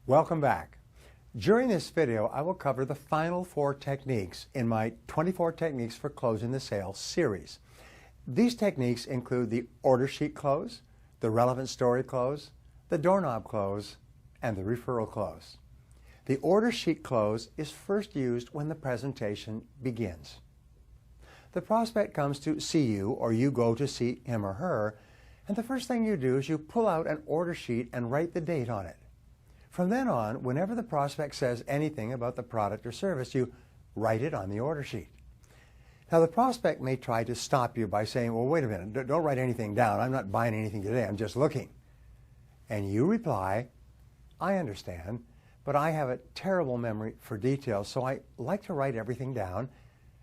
Welcome back. During this video, I will cover the final 4 techniques in my 24 Techniques for Closing the Sale series. These techniques include the order sheet close, the relevant story close, the doorknob close, and the referral close. The order sheet close is first used when the presentation begins. The prospect comes to see you, or you go to see him or her, and the first thing you do is you pull out an order sheet and write the date on it. From then on, whenever the prospect says anything about the product or service, you write it on the order sheet. Now, the prospect may try to stop you by saying, well, wait a minute, don't write anything down. I'm not buying anything today. I'm just looking. And you reply, I understand, but I have a terrible memory for details, so I like to write everything down.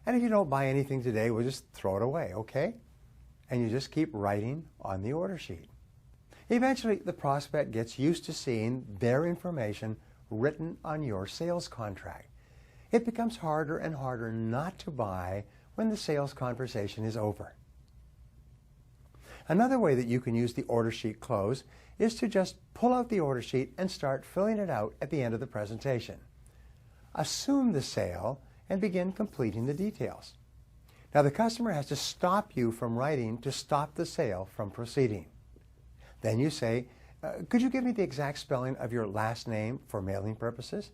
And if you don't buy anything today, we'll just throw it away, okay? And you just keep writing on the order sheet. Eventually, the prospect gets used to seeing their information written on your sales contract. It becomes harder and harder not to buy when the sales conversation is over. Another way that you can use the order sheet close is to just pull out the order sheet and start filling it out at the end of the presentation. Assume the sale and begin completing the details. Now, the customer has to stop you from writing to stop the sale from proceeding. Then you say, could you give me the exact spelling of your last name for mailing purposes?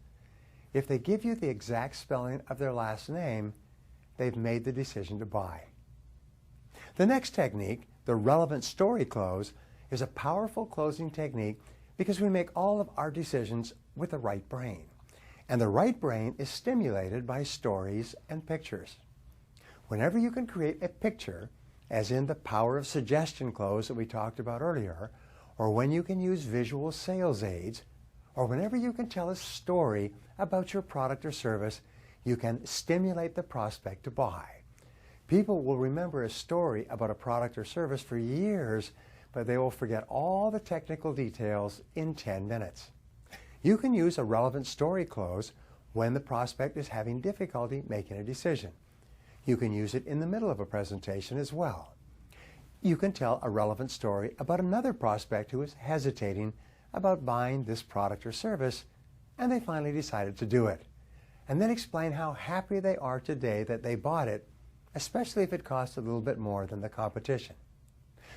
If they give you the exact spelling of their last name, they've made the decision to buy. The next technique, the relevant story close, is a powerful closing technique because we make all of our decisions with the right brain. And the right brain is stimulated by stories and pictures. Whenever you can create a picture, as in the power of suggestion close that we talked about earlier, or when you can use visual sales aids, or whenever you can tell a story about your product or service, you can stimulate the prospect to buy. People will remember a story about a product or service for years, but they will forget all the technical details in 10 minutes. You can use a relevant story close when the prospect is having difficulty making a decision. You can use it in the middle of a presentation as well. You can tell a relevant story about another prospect who is hesitating about buying this product or service, and they finally decided to do it. And then explain how happy they are today that they bought it, especially if it costs a little bit more than the competition.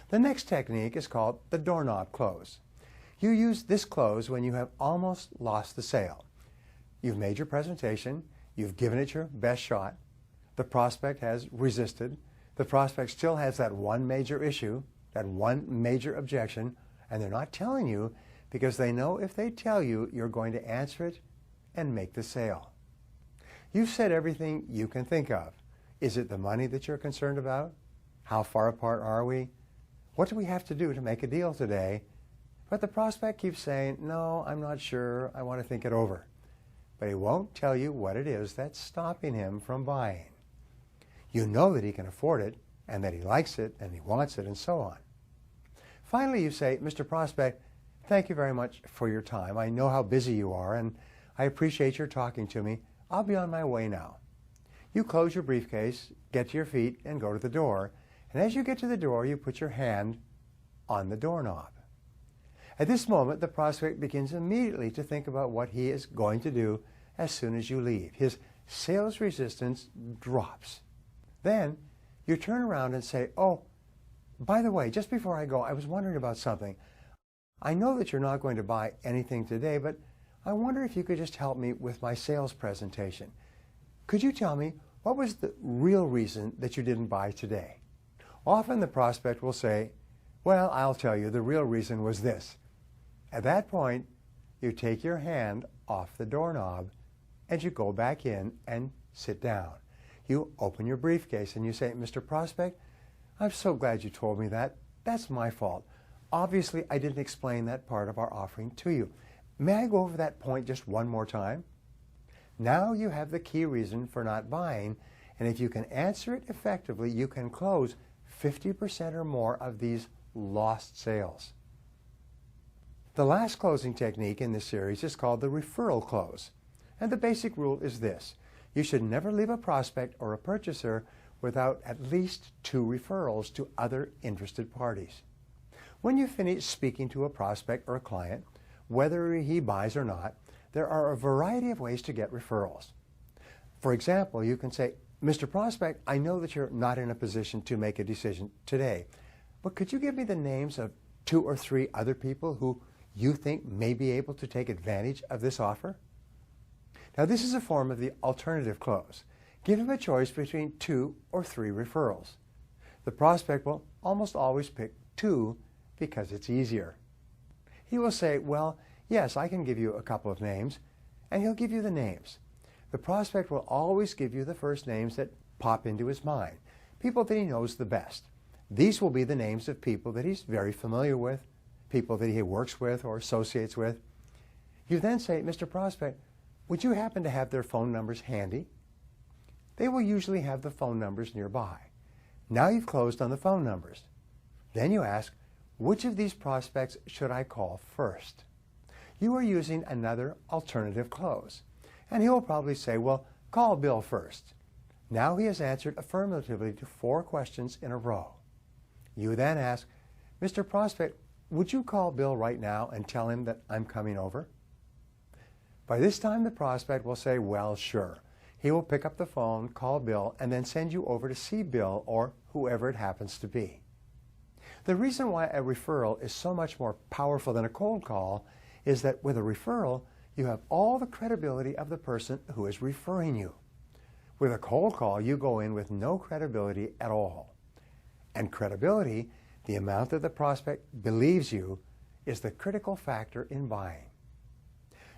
The next technique is called the doorknob close. You use this close when you have almost lost the sale. You've made your presentation, you've given it your best shot, the prospect has resisted, the prospect still has that one major issue, that one major objection, and they're not telling you because they know if they tell you, you're going to answer it and make the sale. You've said everything you can think of. Is it the money that you're concerned about? How far apart are we? What do we have to do to make a deal today? But the prospect keeps saying, no, I'm not sure, I want to think it over. But he won't tell you what it is that's stopping him from buying. You know that he can afford it, and that he likes it, and he wants it, and so on. Finally, you say, Mr. Prospect, thank you very much for your time. I know how busy you are, and I appreciate your talking to me. I'll be on my way now. You close your briefcase, get to your feet, and go to the door. And as you get to the door, you put your hand on the doorknob. At this moment, the prospect begins immediately to think about what he is going to do as soon as you leave. His sales resistance drops. Then you turn around and say, oh, by the way, just before I go, I was wondering about something. I know that you're not going to buy anything today, but I wonder if you could just help me with my sales presentation. Could you tell me what was the real reason that you didn't buy today? Often the prospect will say, well, I'll tell you, the real reason was this. At that point, you take your hand off the doorknob and you go back in and sit down. You open your briefcase and you say, Mr. Prospect, I'm so glad you told me that. That's my fault. Obviously, I didn't explain that part of our offering to you. May I go over that point just one more time? Now you have the key reason for not buying, and if you can answer it effectively, you can close 50% or more of these lost sales. The last closing technique in this series is called the referral close. And the basic rule is this. You should never leave a prospect or a purchaser without at least 2 referrals to other interested parties. When you finish speaking to a prospect or a client, whether he buys or not, there are a variety of ways to get referrals. For example, you can say, Mr. Prospect, I know that you're not in a position to make a decision today, but could you give me the names of 2 or 3 other people who you think may be able to take advantage of this offer? Now, this is a form of the alternative close. Give him a choice between 2 or 3 referrals. The prospect will almost always pick 2 because it's easier. He will say, well, yes, I can give you a couple of names, and he'll give you the names. The prospect will always give you the first names that pop into his mind, people that he knows the best. These will be the names of people that he's very familiar with, people that he works with or associates with. You then say, Mr. Prospect, would you happen to have their phone numbers handy? They will usually have the phone numbers nearby. Now you've closed on the phone numbers. Then you ask, which of these prospects should I call first? You are using another alternative close. And he will probably say, well, call Bill first. Now he has answered affirmatively to 4 questions in a row. You then ask, Mr. Prospect, would you call Bill right now and tell him that I'm coming over? By this time, the prospect will say, well, sure. He will pick up the phone, call Bill, and then send you over to see Bill or whoever it happens to be. The reason why a referral is so much more powerful than a cold call is that with a referral, you have all the credibility of the person who is referring you. With a cold call, you go in with no credibility at all. And credibility, the amount that the prospect believes you, is the critical factor in buying.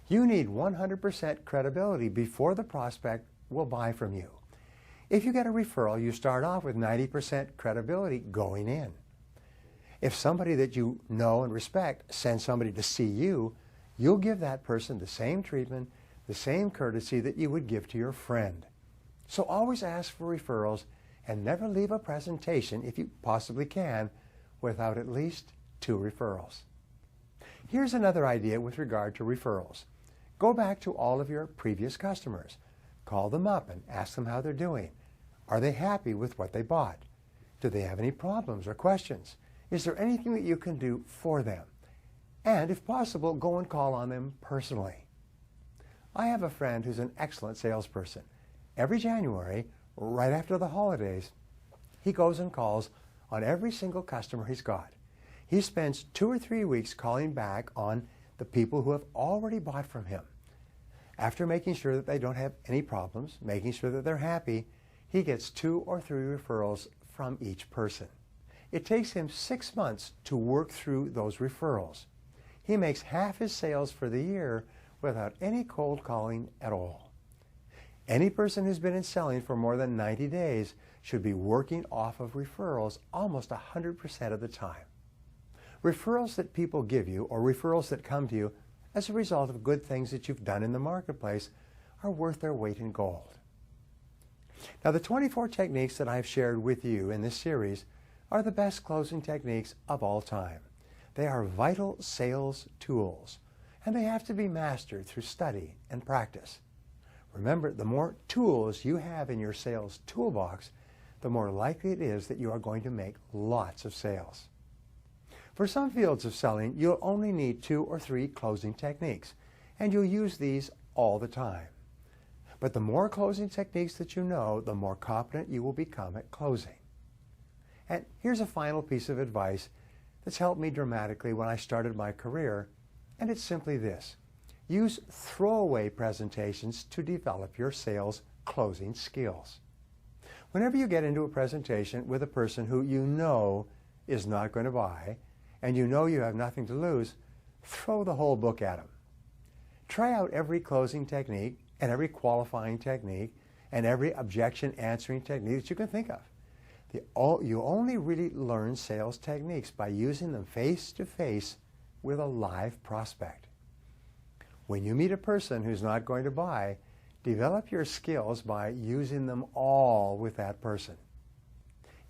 You need 100% credibility before the prospect will buy from you. If you get a referral, you start off with 90% credibility going in. If somebody that you know and respect sends somebody to see you, you'll give that person the same treatment, the same courtesy that you would give to your friend. So always ask for referrals and never leave a presentation, if you possibly can, without at least 2 referrals. Here's another idea with regard to referrals. Go back to all of your previous customers. Call them up and ask them how they're doing. Are they happy with what they bought? Do they have any problems or questions? Is there anything that you can do for them? And if possible, go and call on them personally. I have a friend who's an excellent salesperson. Every January, right after the holidays, he goes and calls on every single customer he's got. He spends 2 or 3 weeks calling back on the people who have already bought from him. After making sure that they don't have any problems, making sure that they're happy, he gets 2 or 3 referrals from each person. It takes him 6 months to work through those referrals. He makes half his sales for the year without any cold calling at all. Any person who's been in selling for more than 90 days should be working off of referrals almost 100% of the time. Referrals that people give you or referrals that come to you as a result of good things that you've done in the marketplace are worth their weight in gold. Now, the 24 techniques that I've shared with you in this series are the best closing techniques of all time. They are vital sales tools, and they have to be mastered through study and practice. Remember, the more tools you have in your sales toolbox, the more likely it is that you are going to make lots of sales. For some fields of selling, you'll only need 2 or 3 closing techniques, and you'll use these all the time. But the more closing techniques that you know, the more competent you will become at closing. And here's a final piece of advice that's helped me dramatically when I started my career, and it's simply this. Use throwaway presentations to develop your sales closing skills. Whenever you get into a presentation with a person who you know is not going to buy, and you know you have nothing to lose, throw the whole book at them. Try out every closing technique and every qualifying technique and every objection answering technique that you can think of. You only really learn sales techniques by using them face to face with a live prospect. When you meet a person who's not going to buy, develop your skills by using them all with that person.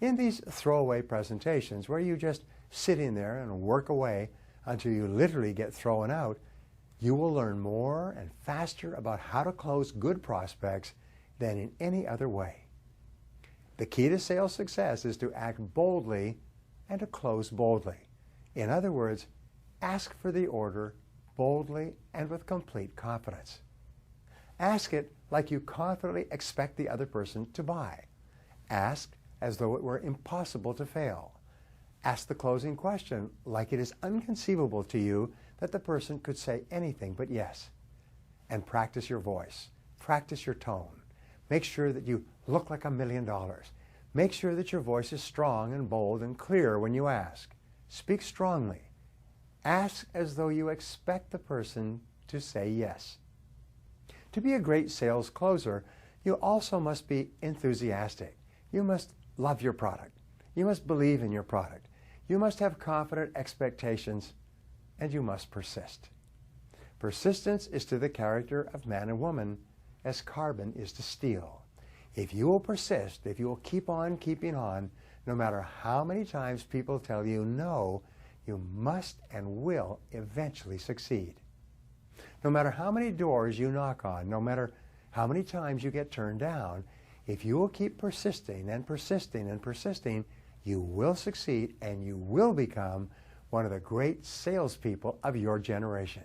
In these throwaway presentations where you just sit in there and work away until you literally get thrown out, you will learn more and faster about how to close good prospects than in any other way. The key to sales success is to act boldly and to close boldly. In other words, ask for the order boldly and with complete confidence. Ask it like you confidently expect the other person to buy. Ask as though it were impossible to fail. Ask the closing question like it is inconceivable to you that the person could say anything but yes. And practice your voice. Practice your tone. Make sure that you look like $1 million. Make sure that your voice is strong and bold and clear when you ask. Speak strongly. Ask as though you expect the person to say yes. To be a great sales closer, you also must be enthusiastic. You must love your product. You must believe in your product. You must have confident expectations, and you must persist. Persistence is to the character of man and woman as carbon is to steel. If you will persist, if you will keep on keeping on, no matter how many times people tell you no, you must and will eventually succeed. No matter how many doors you knock on, no matter how many times you get turned down, if you will keep persisting and persisting and persisting, you will succeed and you will become one of the great salespeople of your generation.